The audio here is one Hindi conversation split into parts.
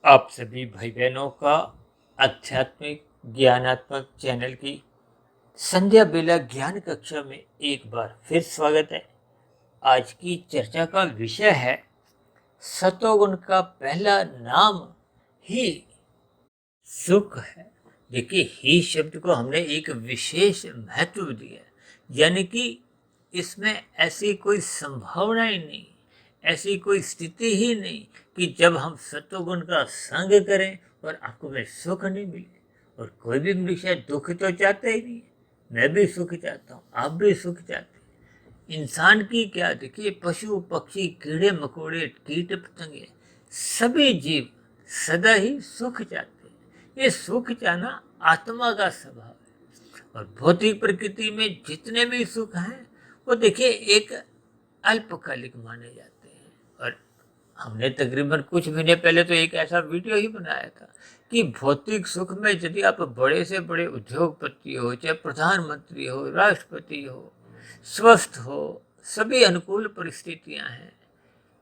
आप सभी भाई बहनों का आध्यात्मिक ज्ञानात्मक चैनल की संध्या बेला ज्ञान कक्षा में एक बार फिर स्वागत है। आज की चर्चा का विषय है सतोगुण का पहला नाम ही सुख है। देखिए, ही शब्द को हमने एक विशेष महत्व दिया है, यानी कि इसमें ऐसी कोई संभावना ही नहीं, ऐसी कोई स्थिति ही नहीं कि जब हम सत्वगुण का संग करें और आपको में सुख नहीं मिले। और कोई भी मनुष्य दुख तो चाहता ही नहीं। मैं भी सुख चाहता हूँ, आप भी सुख चाहते हैं। इंसान की क्या, देखिए, पशु पक्षी कीड़े मकोड़े कीट पतंगे सभी जीव सदा ही सुख चाहते हैं। ये सुख चाहना आत्मा का स्वभाव है। और भौतिक प्रकृति में जितने भी सुख हैं वो देखिए एक अल्पकालिक माने जाते हैं। और हमने तकरीबन कुछ महीने पहले तो एक ऐसा वीडियो ही बनाया था कि भौतिक सुख में यदि आप बड़े से बड़े उद्योगपति हो, चाहे प्रधानमंत्री हो, राष्ट्रपति हो, स्वस्थ हो, सभी अनुकूल परिस्थितियां हैं,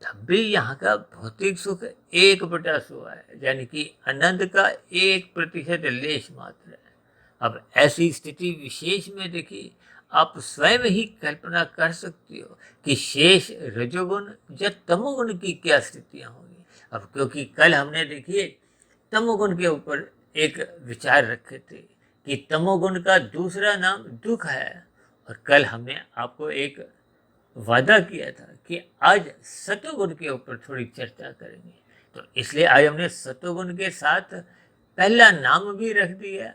तब भी यहाँ का भौतिक सुख 1/100 है, यानी कि आनंद का 1% लेश मात्र है। अब ऐसी स्थिति विशेष में देखिए, आप स्वयं ही कल्पना कर सकते हो कि शेष रजोगुण या तमोगुण की क्या स्थितियां होंगी। अब क्योंकि कल हमने देखिए तमोगुण के ऊपर एक विचार रखे थे कि तमोगुण का दूसरा नाम दुख है। और कल हमने आपको एक वादा किया था कि आज सतोगुण के ऊपर थोड़ी चर्चा करेंगे। तो इसलिए आज हमने सतोगुण के साथ पहला नाम भी रख दिया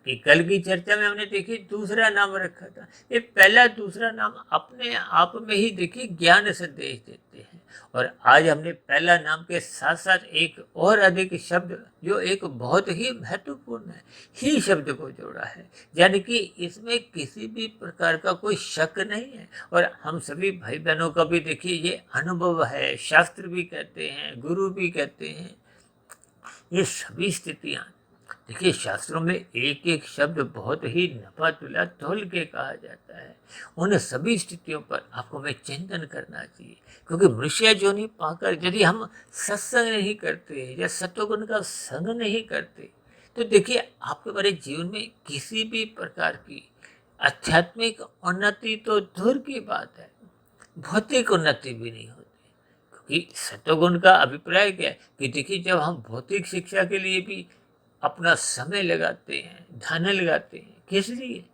कि कल की चर्चा में हमने देखिए दूसरा नाम रखा था। ये पहला दूसरा नाम अपने आप में ही देखिए ज्ञान संदेश देते हैं। और आज हमने पहला नाम के साथ साथ एक और अधिक शब्द जो एक बहुत ही महत्वपूर्ण है, ही शब्द को जोड़ा है, यानी कि इसमें किसी भी प्रकार का कोई शक नहीं है। और हम सभी भाई बहनों का भी देखिए ये अनुभव है, शास्त्र भी कहते हैं, गुरु भी कहते हैं। ये सभी स्थितियां देखिए शास्त्रों में एक एक शब्द बहुत ही नपा तुला तोल के कहा जाता है। उन सभी स्थितियों पर आपको में चिंतन करना चाहिए, क्योंकि मनुष्य जो नहीं पाकर यदि हम सत्संग नहीं करते या सत्वगुण का संग नहीं करते, तो देखिए आपके हमारे जीवन में किसी भी प्रकार की आध्यात्मिक उन्नति तो दूर की बात है, भौतिक उन्नति भी नहीं होती। कि सतोगुण का अभिप्राय क्या है कि देखिए, जब हम भौतिक शिक्षा के लिए भी अपना समय लगाते हैं, धन लगाते हैं, किस लिए?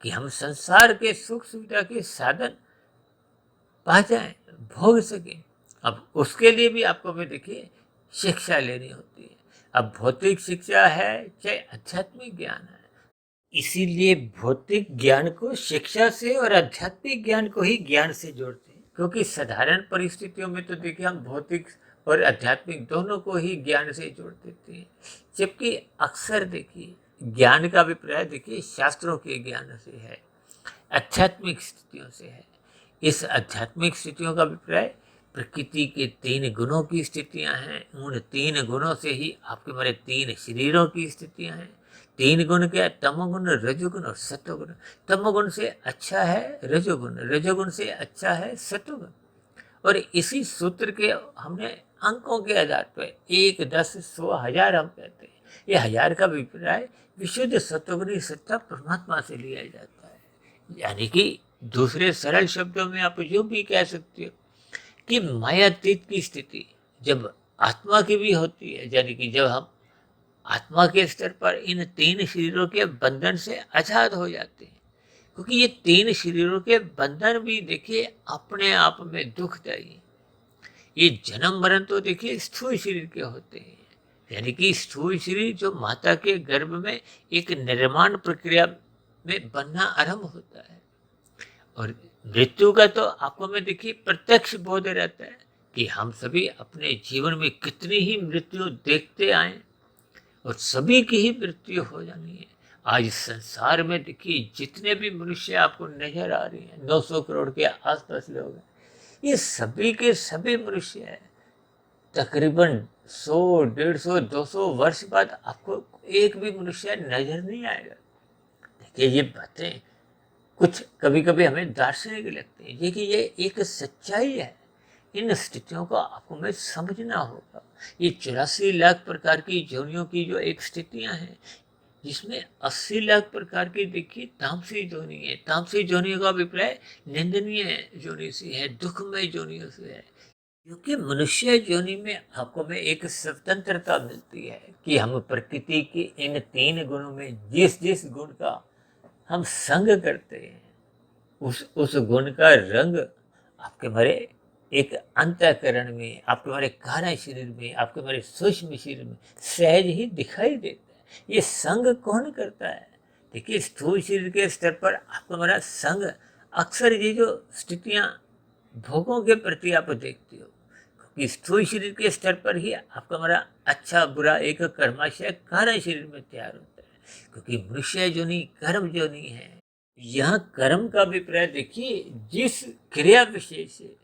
कि हम संसार के सुख सुविधा के साधन पा जाएं, भोग सकें। अब उसके लिए भी आपको भी देखिए शिक्षा लेनी होती है। अब भौतिक शिक्षा है चाहे आध्यात्मिक ज्ञान है, इसीलिए भौतिक ज्ञान को शिक्षा से और आध्यात्मिक ज्ञान को ही ज्ञान से जोड़ते हैं। क्योंकि साधारण परिस्थितियों में तो देखिए हम भौतिक और आध्यात्मिक दोनों को ही ज्ञान से जोड़ देते हैं, जबकि अक्सर देखिए ज्ञान का अभिप्राय देखिए शास्त्रों के ज्ञान से है, आध्यात्मिक स्थितियों से है। इस आध्यात्मिक स्थितियों का अभिप्राय प्रकृति के 3 गुणों की स्थितियां हैं। उन 3 गुणों से ही आपके हमारे 3 शरीरों की स्थितियां हैं। 3 गुण क्या? तमोगुण, रजोगुण और सत्वगुण। तमोगुण से अच्छा है रजोगुण, रजोगुण से अच्छा है सत्वगुण। और इसी सूत्र के हमने अंकों के आधार पर 1, 10, 100, 1000 हम कहते हैं। ये 1000 का अभिप्राय विशुद्ध सत्वगुणी सत्ता परमात्मा से लिया जाता है। यानी कि दूसरे सरल शब्दों में आप यूं भी कह सकते हो कि मायातीत की स्थिति जब आत्मा की भी होती है, यानी कि जब हम आत्मा के स्तर पर इन 3 शरीरों के बंधन से आजाद हो जाते हैं। क्योंकि ये 3 शरीरों के बंधन भी देखिए अपने आप में दुखदायी है। ये जन्म मरण तो देखिए स्थूल शरीर के होते हैं, यानी कि स्थूल शरीर जो माता के गर्भ में एक निर्माण प्रक्रिया में बनना आरंभ होता है। और मृत्यु का तो आपको में देखिए प्रत्यक्ष बोध रहता है कि हम सभी अपने जीवन में कितनी ही मृत्यु देखते आए और सभी की ही मृत्यु हो जानी है। आज संसार में देखिए जितने भी मनुष्य आपको नजर आ रहे हैं, 900 करोड़ के आसपास लोग हैं, ये सभी के सभी मनुष्य हैं। तकरीबन 100, 150, 200 वर्ष बाद आपको एक भी मनुष्य नजर नहीं आएगा। देखिए ये बातें कुछ कभी कभी हमें दार्शनिक लगती है, लेकिन ये एक सच्चाई है इन स्थितियों को आपको में समझना होगा। ये 84 लाख प्रकार की योनियों की जो एक स्थितियां हैं, जिसमें 80 लाख प्रकार की देखिए तामसी योनि है। तामसी योनियों का अभिप्राय निंदनीय योनि से है, दुखमय योनियों से है। क्योंकि मनुष्य योनि में आपको में एक स्वतंत्रता मिलती है कि हम प्रकृति के इन 3 गुणों में जिस जिस गुण का हम संग करते हैं, उस गुण का रंग आपके हमारे एक अंतःकरण में, आपके हमारे कारण शरीर में, आपके हमारे सूक्ष्म शरीर में सहज ही दिखाई देता है। ये संग कौन करता है? देखिए, स्थूल शरीर के स्तर पर आपका हमारा संग अक्सर ये जो स्थितियां भोगों के प्रति आप देखते हो, क्योंकि स्थूल शरीर के स्तर पर ही आपका हमारा अच्छा बुरा एक कर्माशय कारण शरीर में तैयार होता है। क्योंकि मनुष्य योनि कर्म योनि है। यहाँ कर्म का अभिप्राय देखिए, जिस क्रिया विशेष है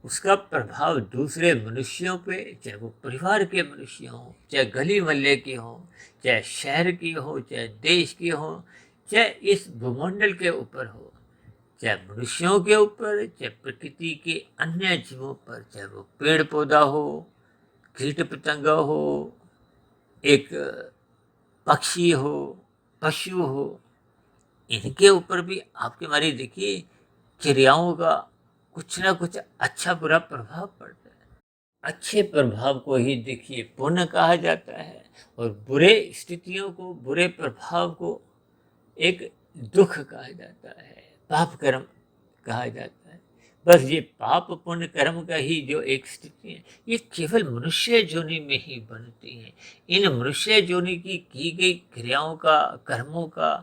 उसका प्रभाव दूसरे मनुष्यों पे, चाहे वो परिवार के मनुष्य हों, चाहे गली मोहल्ले के हों, चाहे शहर की हो, चाहे देश की हो, चाहे इस भूमंडल के ऊपर हो, चाहे मनुष्यों के ऊपर, चाहे प्रकृति के अन्य जीवों पर, चाहे वो पेड़ पौधा हो, कीट पतंग हो, एक पक्षी हो, पशु हो, इनके ऊपर भी आपके हमारी देखिए क्रियाओं का कुछ ना कुछ अच्छा बुरा प्रभाव पड़ता है। अच्छे प्रभाव को ही देखिए पुण्य कहा जाता है, और बुरे स्थितियों को, बुरे प्रभाव को एक दुख कहा जाता है, पाप कर्म कहा जाता है। बस ये पाप पुण्य कर्म का ही जो एक स्थिति है, ये केवल मनुष्य योनि में ही बनती है। इन मनुष्य योनि की गई क्रियाओं का, कर्मों का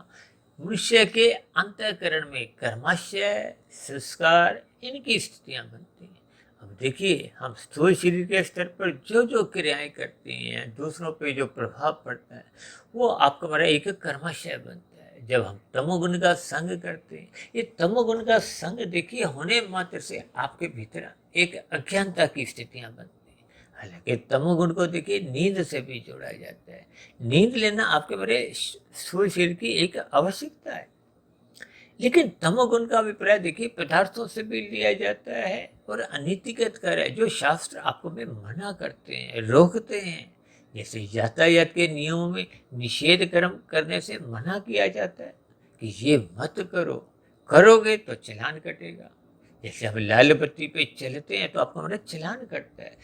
मनुष्य के अंतःकरण में कर्माशय, संस्कार, इनकी स्थितियां बनती हैं। अब देखिए, हम स्थूल शरीर के स्तर पर जो जो क्रियाएं करते हैं, दूसरों पे जो प्रभाव पड़ता है, वो आपका हमारा एक कर्माशय बनता है। जब हम तमोगुण का संग करते हैं, ये तमोगुण का संग देखिए होने मात्र से आपके भीतर एक अज्ञानता की स्थितियां बनती हैं। हालांकि तमोगुण को देखिए नींद से भी जोड़ा जाता है। नींद लेना आपके बड़े स्थूल शरीर की एक आवश्यकता है। लेकिन तमोगुण का अभिप्राय देखिए पदार्थों से भी लिया जाता है, और अनीतिगत कार्य है जो शास्त्र आपको में मना करते हैं, रोकते हैं। जैसे यातायात के नियमों में निषेध कर्म करने से मना किया जाता है कि ये मत करो, करोगे तो चालान कटेगा। जैसे हम लाल बत्ती पे चलते हैं तो आपको हमारा चालान कटता है।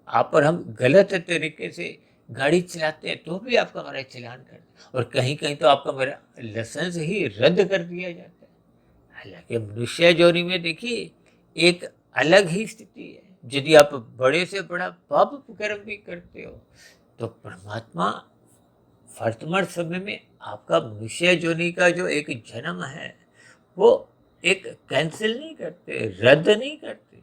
आप और हम गलत तरीके से गाड़ी चलाते हैं तो भी आपका हमारा चालान कर, और कहीं कहीं तो आपका मेरा लाइसेंस ही रद्द कर दिया जाता है। हालांकि मनुष्य योनि में देखिए एक अलग ही स्थिति है। यदि आप बड़े से बड़ा पाप कर्म भी करते हो, तो परमात्मा वर्तमान समय में आपका मनुष्य योनि का जो एक जन्म है, वो एक कैंसिल नहीं करते, रद्द नहीं करते,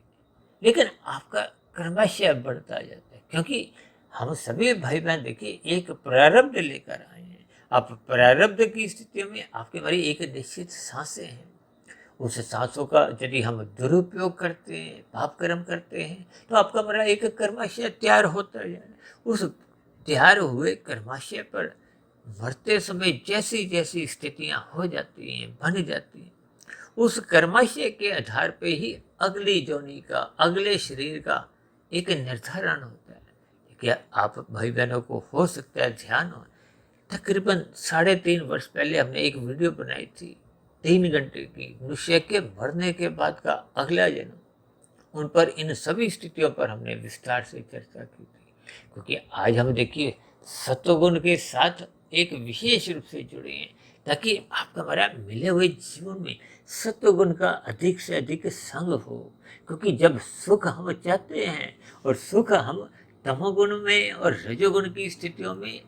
लेकिन आपका कर्माशय बढ़ता जाता है। क्योंकि हम सभी भाई बहन देखिए एक प्रारब्ध लेकर आए हैं। आप प्रारब्ध की स्थिति में आपके हमारी एक निश्चित सांसें हैं। उस सांसों का यदि हम दुरुपयोग करते हैं, पाप कर्म करते हैं, तो आपका हमारा एक कर्माशय तैयार होता जाए। उस तैयार हुए कर्माशय पर मरते समय जैसी जैसी स्थितियां हो जाती हैं, बन जाती हैं, उस कर्माशय के आधार पे ही अगली योनि का, अगले शरीर का एक निर्धारण होता है। क्या आप भाई बहनों को हो सकता है ध्यान हो, तकरीबन 3.5 वर्ष पहले हमने एक वीडियो बनाई थी 3 घंटे की, मनुष्य के मरने के बाद का अगला जन्म। उन पर इन सभी स्थितियों पर हमने विस्तार से चर्चा की थी। क्योंकि आज हम देखिए सत्वगुण के साथ एक विशेष रूप से जुड़े हैं, ताकि आपका हमारा मिले हुए जीवन में सत्वगुण का अधिक से अधिक संग हो। क्योंकि जब सुख हम चाहते हैं, और सुख हम तमोगुण में और रजोगुण की स्थितियों में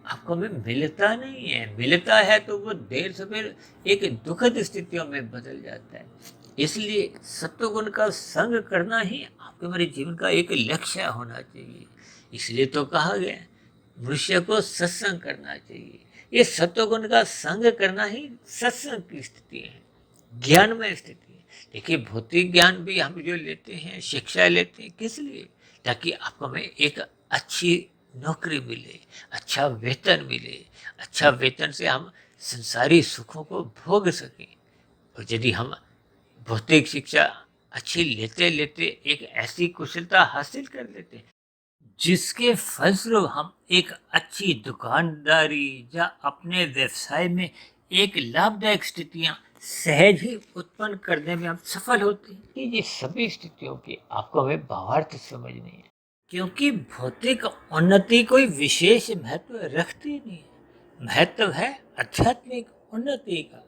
आपको में मिलता नहीं है, मिलता है तो वो देर सवेर एक दुखद स्थितियों में बदल जाता है। इसलिए सत्वगुण का संग करना ही आपके हमारे जीवन का एक लक्ष्य होना चाहिए। इसलिए तो कहा गया मनुष्य को सत्संग करना चाहिए। ये सत्वगुण का संग करना ही सत्संग की स्थिति है, ज्ञानमय स्थिति है। देखिए, भौतिक ज्ञान भी हम जो लेते हैं, शिक्षा लेते हैं, किस लिए? ताकि आपको हमें एक अच्छी नौकरी मिले, अच्छा वेतन मिले। अच्छा वेतन से हम संसारी सुखों को भोग सकें। और यदि हम भौतिक शिक्षा अच्छी लेते लेते एक ऐसी कुशलता हासिल कर लेते हैं जिसके फलस्वरूप हम एक अच्छी दुकानदारी या अपने व्यवसाय में एक लाभदायक स्थितियां सहज ही उत्पन्न करने में हम सफल होते हैं कि ये सभी स्थितियों की आपको हमें भावार्थ समझनी है, क्योंकि भौतिक उन्नति कोई विशेष महत्व रखती नहीं है। महत्व है आध्यात्मिक उन्नति का।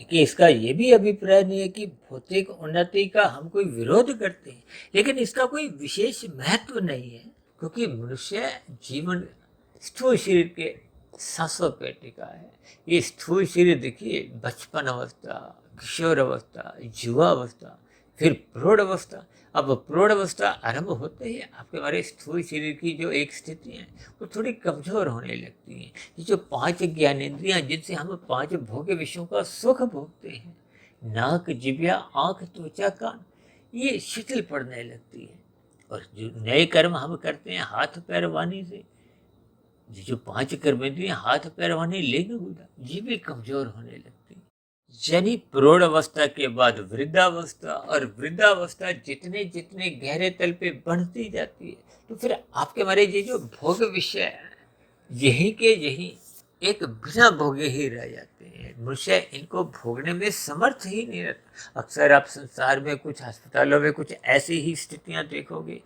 देखिए, इसका ये भी अभिप्राय नहीं है कि भौतिक उन्नति का हम कोई विरोध करते हैं, लेकिन इसका कोई विशेष महत्व नहीं है, क्योंकि मनुष्य जीवन स्थूल शरीर के सांसों पेटिका है। ये स्थूल शरीर देखिए, बचपन अवस्था, किशोर अवस्था, युवा अवस्था, फिर प्रौढ़ अवस्था। अब प्रौढ़ अवस्था आरंभ होते ही आपके हमारे स्थूल शरीर की जो एक स्थिति है वो थोड़ी कमजोर होने लगती है। ये जो 5 ज्ञानेंद्रियां जिनसे हम 5 भोग्य विषयों का सुख भोगते हैं, नाक, जिह्वा, आंख, त्वचा, कान, ये शिथिल पड़ने लगती है। और जो नए कर्म हम करते हैं हाथ पैर वाणी से, ये जो 5 कर्मेंद्रियां हाथ पैर वाणी लिंग गुदा, ये भी कमजोर होने लगती है। यानी प्रौढ़ अवस्था के बाद वृद्धावस्था, और वृद्धावस्था जितने जितने गहरे तल पे बढ़ती जाती है, तो फिर आपके हमारे ये जो भोग विषय है, यही के यही एक बिना भोगे ही रह जाते हैं। मनुष्य इनको भोगने में समर्थ ही नहीं रहता। अक्सर आप संसार में कुछ अस्पतालों में कुछ ऐसी ही स्थितियां देखोगे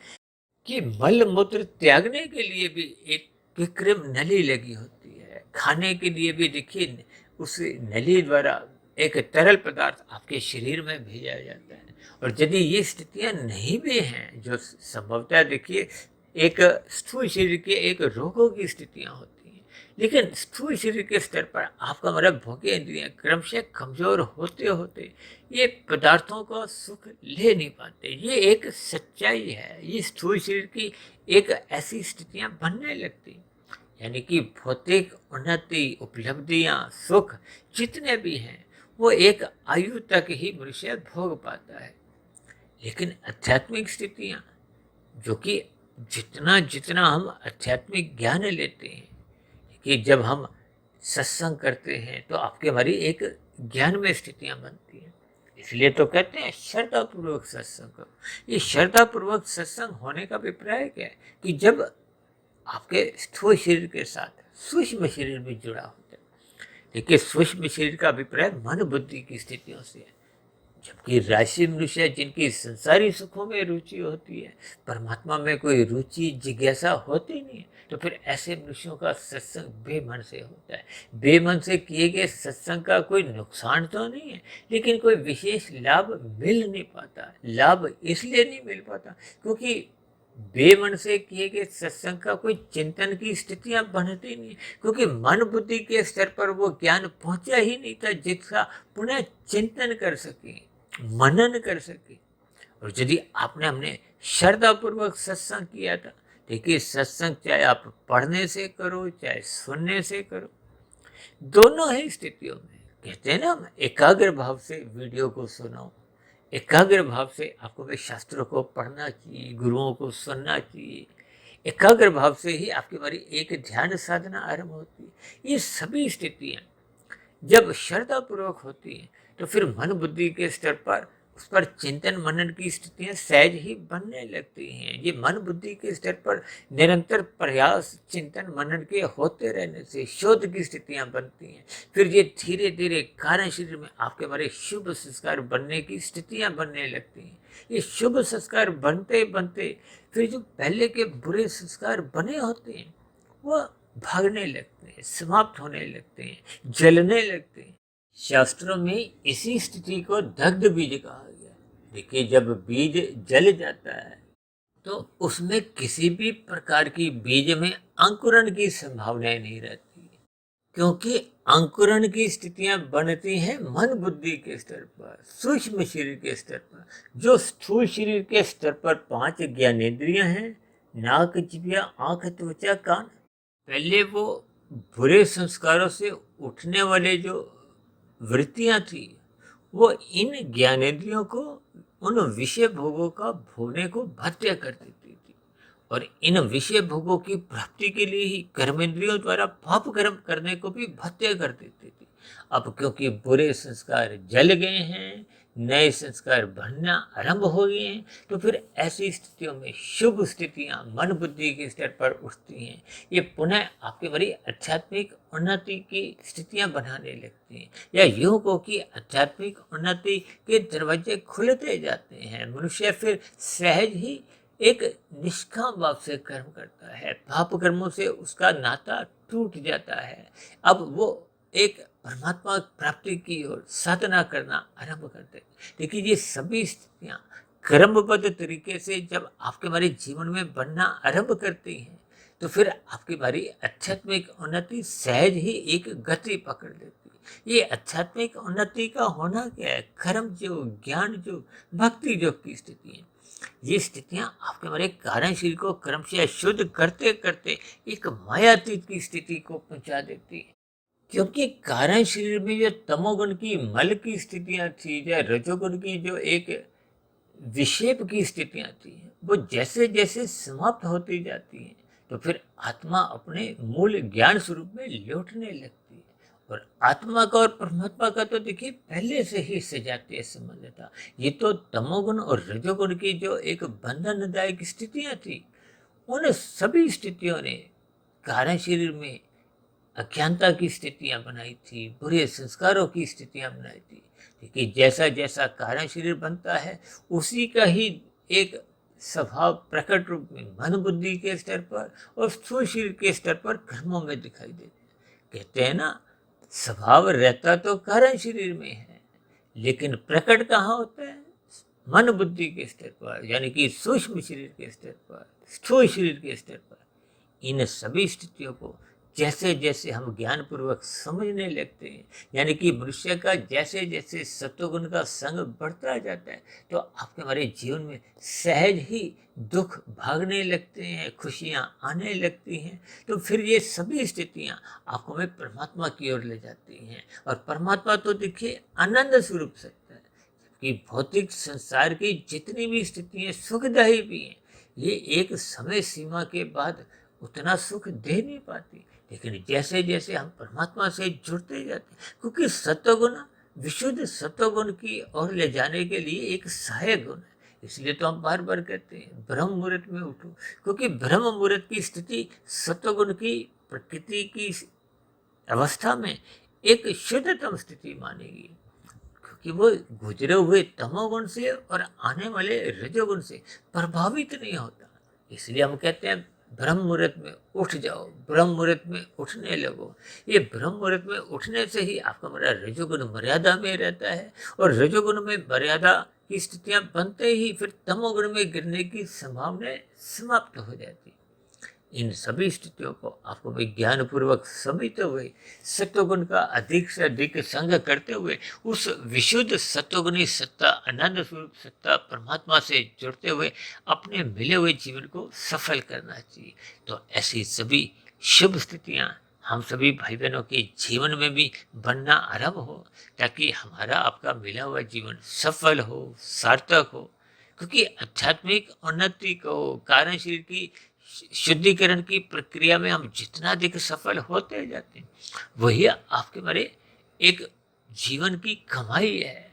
कि मल मूत्र त्यागने के लिए भी एक कृत्रिम नली लगी होती है। खाने के लिए भी देखिए, उस नली द्वारा एक तरल पदार्थ आपके शरीर में भेजा जाता है। और यदि ये स्थितियां नहीं भी हैं, जो संभवतः देखिए एक स्थूल शरीर के एक रोगों की स्थितियां होती हैं, लेकिन स्थूल शरीर के स्तर पर आपका मतलब भोग्य इंद्रियां क्रमशः कमजोर होते होते ये पदार्थों का सुख ले नहीं पाते। ये एक सच्चाई है। ये स्थूल शरीर की एक ऐसी स्थितियां बनने लगती, यानी कि भौतिक उन्नति, उपलब्धियां, सुख जितने भी हैं वो एक आयु तक ही मनुष्य भोग पाता है। लेकिन आध्यात्मिक स्थितियां, जो कि जितना जितना हम आध्यात्मिक ज्ञान लेते हैं, कि जब हम सत्संग करते हैं तो आपके हमारी एक ज्ञान में स्थितियां बनती हैं। इसलिए तो कहते हैं श्रद्धा पूर्वक सत्संग करो। ये श्रद्धा पूर्वक सत्संग होने का अभिप्राय क्या है कि जब आपके स्थूल शरीर के साथ सूक्ष्म शरीर भी जुड़ा होता है। देखिए, सूक्ष्म शरीर का अभिप्राय मन बुद्धि की स्थितियों से है, जबकि राशि मनुष्य जिनकी संसारी सुखों में रुचि होती है, परमात्मा में कोई रुचि जिज्ञासा होती नहीं है, तो फिर ऐसे मनुष्यों का सत्संग बेमन से होता है। बेमन से किए गए सत्संग का कोई नुकसान तो नहीं है, लेकिन कोई विशेष लाभ मिल नहीं पाता। लाभ इसलिए नहीं मिल पाता क्योंकि बेमन से किए गए सत्संग का कोई चिंतन की स्थितियां बनती नहीं, क्योंकि मन बुद्धि के स्तर पर वो ज्ञान पहुंचा ही नहीं था जिसका पुनः चिंतन कर सके, मनन कर सके। और यदि हमने श्रद्धा पूर्वक सत्संग किया था, देखिए सत्संग चाहे आप पढ़ने से करो चाहे सुनने से करो, दोनों ही स्थितियों में कहते हैं ना, हम एकाग्र भाव से वीडियो को सुनो, एकाग्र भाव से आपको वे शास्त्रों को पढ़ना चाहिए, गुरुओं को सुनना चाहिए। एकाग्र भाव से ही आपकी हमारी एक ध्यान साधना आरंभ होती है। ये सभी स्थितियां जब श्रद्धा पूर्वक होती हैं तो फिर मन बुद्धि के स्तर पर उस पर चिंतन मनन की स्थितियां सहज ही बनने लगती हैं। ये मन बुद्धि के स्तर पर निरंतर प्रयास चिंतन मनन के होते रहने से शोध की स्थितियां बनती हैं। फिर ये धीरे धीरे कारण शरीर में आपके हमारे शुभ संस्कार बनने की स्थितियां बनने लगती हैं। ये शुभ संस्कार बनते बनते फिर जो पहले के बुरे संस्कार बने होते हैं वो भागने लगते हैं, समाप्त होने लगते हैं, जलने लगते हैं। शास्त्रों में इसी स्थिति को दग्ध बीज कहा गया। देखिए, जब बीज जल जाता है तो उसमें किसी भी प्रकार की बीज में अंकुरण की संभावना नहीं रहती, क्योंकि अंकुरण की स्थितियां बनती हैं मन बुद्धि के स्तर पर, सूक्ष्म शरीर के स्तर पर। जो स्थूल शरीर के स्तर पर 5 ज्ञानेंद्रियां हैं, नाक, जिह्वा, आंख, त्वचा, कान, पहले वो बुरे संस्कारों से उठने वाले जो वृत्तियां थी, वो इन ज्ञानेंद्रियों को उन विषय भोगों का भोगने को बाध्य कर देती थी, और इन विषय भोगों की प्राप्ति के लिए ही कर्मेंद्रियों द्वारा पाप कर्म करने को भी बाध्य कर देती थी। अब क्योंकि बुरे संस्कार जल गए हैं, नए संस्कार बनना आरंभ हो गए हैं, तो फिर ऐसी स्थितियों में शुभ स्थितियां मन बुद्धि के स्तर पर उठती हैं। ये पुनः आपके बड़ी आध्यात्मिक उन्नति की स्थितियां बनाने लगती हैं, या यूं को कि आध्यात्मिक उन्नति के दरवाजे खुलते जाते हैं। मनुष्य फिर सहज ही एक निष्काम भाव से कर्म करता है, पाप कर्मों से उसका नाता टूट जाता है। अब वो एक परमात्मा प्राप्ति की ओर साधना करना आरंभ करते हैं। देखिए, ये सभी स्थितियां क्रमबद्ध तरीके से जब आपके हमारे जीवन में बनना आरंभ करती हैं, तो फिर आपकी हमारी आध्यात्मिक उन्नति सहज ही एक गति पकड़ लेती है। ये आध्यात्मिक उन्नति का होना क्या है? कर्म जो, ज्ञान जो, भक्ति जो की स्थिति है, ये स्थितियां आपके हमारे कारण शरीर को क्रमशः शुद्ध करते करते एक मायातीत की स्थिति को पहुंचा देती है। क्योंकि कारण शरीर में जो तमोगुण की मल की स्थितियां थी, या रजोगुण की जो एक विक्षेप की स्थितियां थी, वो जैसे जैसे समाप्त होती जाती हैं, तो फिर आत्मा अपने मूल ज्ञान स्वरूप में लौटने लगती है। और आत्मा का और परमात्मा का तो देखिए पहले से ही सजातीय संबंध था। ये तो तमोगुण और रजोगुण की जो एक बंधनदायक स्थितियां थी, उन सभी स्थितियों ने कारण शरीर में अज्ञानता की स्थितियां बनाई थी, बुरे संस्कारों की स्थितियां बनाई थी। देखिए, जैसा जैसा कारण शरीर बनता है, उसी का ही एक स्वभाव प्रकट रूप में मन बुद्धि के स्तर पर और स्थूल शरीर के स्तर पर कर्मों में दिखाई देते हैं। कहते हैं ना, स्वभाव रहता तो कारण शरीर में है, लेकिन प्रकट कहाँ होता है? मन बुद्धि के स्तर पर, यानी कि सूक्ष्म शरीर के स्तर पर, स्थूल शरीर के स्तर पर। इन सभी स्थितियों को जैसे जैसे हम ज्ञान पूर्वक समझने लगते हैं, यानी कि मनुष्य का जैसे जैसे सत्वगुण का संग बढ़ता जाता है, तो आपके हमारे जीवन में सहज ही दुख भागने लगते हैं, खुशियां आने लगती हैं। तो फिर ये सभी स्थितियां आपको हमें परमात्मा की ओर ले जाती हैं। और परमात्मा तो देखिए आनंद स्वरूप सत्य है, कि भौतिक संसार की जितनी भी स्थितियां सुखदायी भी हैं, ये एक समय सीमा के बाद उतना सुख दे नहीं पाती। लेकिन जैसे जैसे हम परमात्मा से जुड़ते जाते हैं, क्योंकि सत्वगुण विशुद्ध सत्वगुण की ओर ले जाने के लिए एक सहायक गुण है। इसलिए तो हम बार बार कहते हैं ब्रह्म मुहूर्त में उठो, क्योंकि ब्रह्म मुहूर्त की स्थिति सत्वगुण की प्रकृति की अवस्था में एक शुद्धतम स्थिति मानेगी, क्योंकि वो गुजरे हुए तमोगुण से और आने वाले रजोगुण से प्रभावित नहीं होता। इसलिए हम कहते हैं ब्रह्म मुहूर्त में उठ जाओ, ब्रह्म मुहूर्त में उठने लगो। ये ब्रह्म मुहूर्त में उठने से ही आपका मेरा रजोगुण मर्यादा में रहता है, और रजोगुण में मर्यादा की स्थितियां बनते ही फिर तमोगुण में गिरने की संभावना समाप्त हो जाती है। इन सभी स्थितियों को आपको विज्ञान पूर्वक समझते हुए, सत्वगुण का अधिक से अधिक संग करते हुए, उस विशुद्ध सत्वगुणी सत्ता, आनंद स्वरूप सत्ता परमात्मा से जुड़ते हुए अपने मिले हुए जीवन को सफल करना चाहिए। तो ऐसी सभी शुभ स्थितियां हम सभी भाई बहनों के जीवन में भी बनना आरंभ हो, ताकि हमारा आपका मिला हुआ जीवन सफल हो, सार्थक हो। क्योंकि आध्यात्मिक उन्नति को, कारण शरीर की शुद्धिकरण की प्रक्रिया में हम जितना अधिक सफल होते जाते हैं, वही आपके मेरे एक जीवन की कमाई है।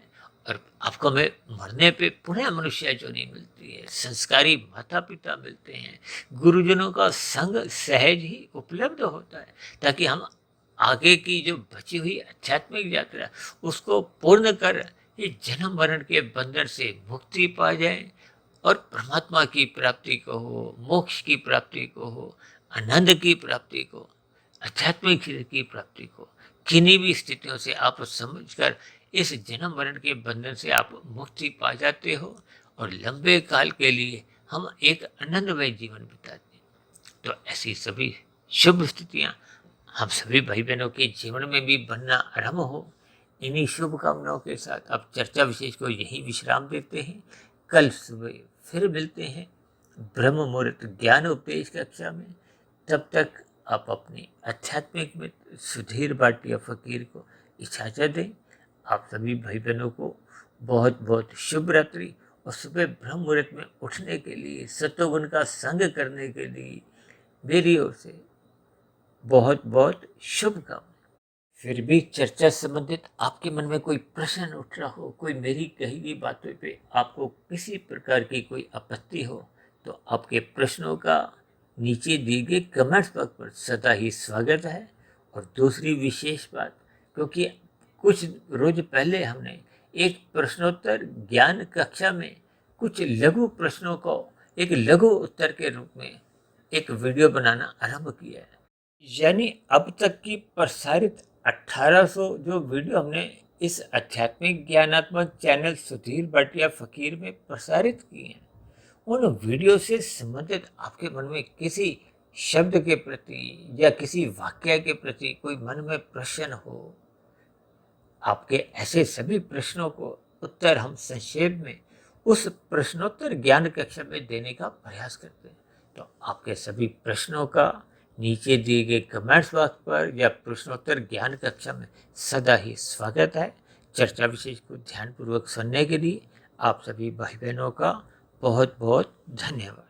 और आपको हमें मरने पे पुनः मनुष्य जो नहीं मिलती है, संस्कारी माता पिता मिलते हैं, गुरुजनों का संग सहज ही उपलब्ध होता है, ताकि हम आगे की जो बची हुई आध्यात्मिक यात्रा उसको पूर्ण कर ये जन्म मरण के बंधन से मुक्ति पा जाए, और परमात्मा की प्राप्ति को हो, मोक्ष की प्राप्ति को हो, आनंद की प्राप्ति को, आध्यात्मिक शरीर की प्राप्ति को, किन्हीं भी स्थितियों से आप समझकर इस जन्म मरण के बंधन से आप मुक्ति पा जाते हो, और लंबे काल के लिए हम एक आनंदमय जीवन बिताते हैं। तो ऐसी सभी शुभ स्थितियां हम सभी भाई बहनों के जीवन में भी बनना आरंभ हो। इन्हीं शुभकामनाओं के साथ अब चर्चा विशेष को यही विश्राम देते हैं। कल सुबह फिर मिलते हैं ब्रह्म मुहूर्त ज्ञान उपदेश कक्षा में। तब तक आप अपने आध्यात्मिक मित्र सुधीर भाटिया फकीर को इजाज़त दें। आप सभी भाई बहनों को बहुत बहुत शुभ रात्रि, और सुबह ब्रह्म मुहूर्त में उठने के लिए, सत्वगुण का संग करने के लिए मेरी ओर से बहुत बहुत शुभकामनाएं। फिर भी चर्चा संबंधित आपके मन में कोई प्रश्न उठ रहा हो, कोई मेरी कही गई बातों पे आपको किसी प्रकार की कोई आपत्ति हो, तो आपके प्रश्नों का नीचे दिए गए कमेंट्स बॉक्स पर सदा ही स्वागत है। और दूसरी विशेष बात, क्योंकि कुछ रोज पहले हमने एक प्रश्नोत्तर ज्ञान कक्षा में कुछ लघु प्रश्नों को एक लघु उत्तर के रूप में एक वीडियो बनाना आरंभ किया है। यानी अब तक की प्रसारित 1800 जो वीडियो हमने इस आध्यात्मिक ज्ञानात्मक चैनल सुधीर भाटिया फकीर में प्रसारित किए हैं, उन वीडियो से संबंधित आपके मन में किसी शब्द के प्रति या किसी वाक्य के प्रति कोई मन में प्रश्न हो, आपके ऐसे सभी प्रश्नों को उत्तर हम संक्षेप में उस प्रश्नोत्तर ज्ञान कक्षा में देने का प्रयास करते हैं। तो आपके सभी प्रश्नों का नीचे दिए गए कमेंट्स बॉक्स पर या प्रश्नोत्तर ज्ञान कक्षा में सदा ही स्वागत है। चर्चा विशेष को ध्यानपूर्वक सुनने के लिए आप सभी भाई बहनों का बहुत बहुत धन्यवाद।